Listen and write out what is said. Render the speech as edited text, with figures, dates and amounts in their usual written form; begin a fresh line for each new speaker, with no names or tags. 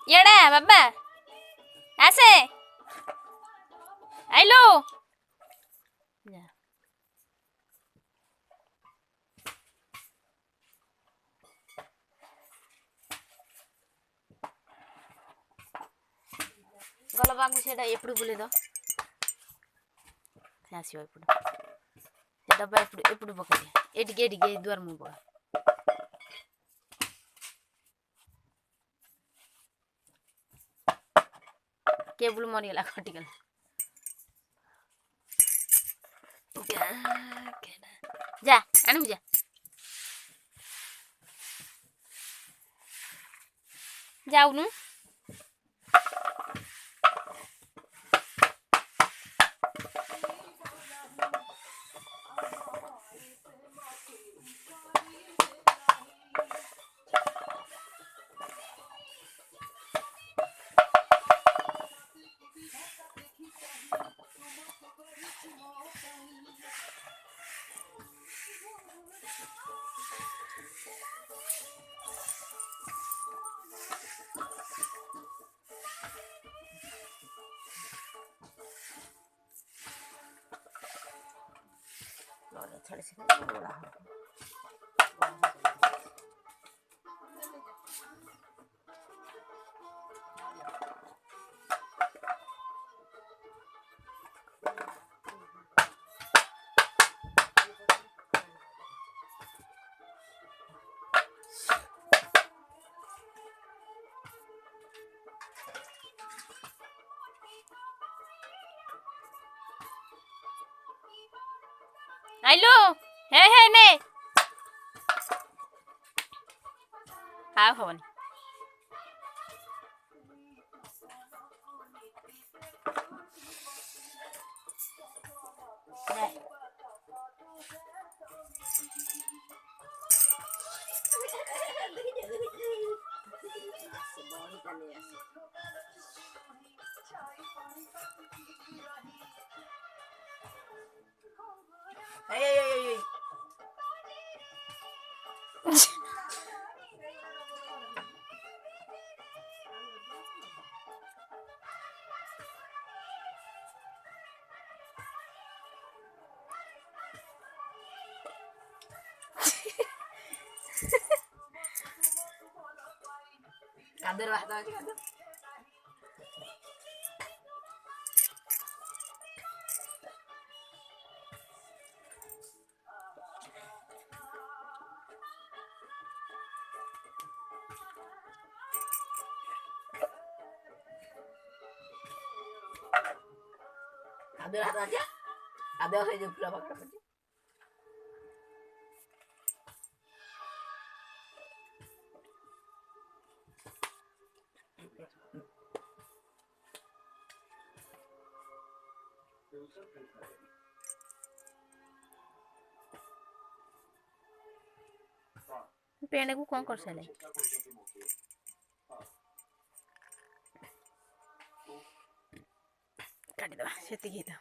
ଇଆଡ଼େ ବାବା ଆସେ ଆଇଲୁ ଯା। ଗଲ ବାଙ୍କୁ ସେଇଟା ଏପଟୁ ବୁଲେଇ ଦ ଆସିବ ଏପଟୁ ସେ ଡବା ଏପଟୁ ପକେଇ ଏଠିକି ଦୁଆର ମୁହଁ ପକା। केबल मरीगला कटिगला जा आणू जा जाऊनु छड़े से आइलो हे ने हाँ हवन कादर वाहता है कादर कादर वाहता है कादर है जो पूरा पकड़ पकड़ पेड़ को कौन कर साले काटी दबा सेती गई था।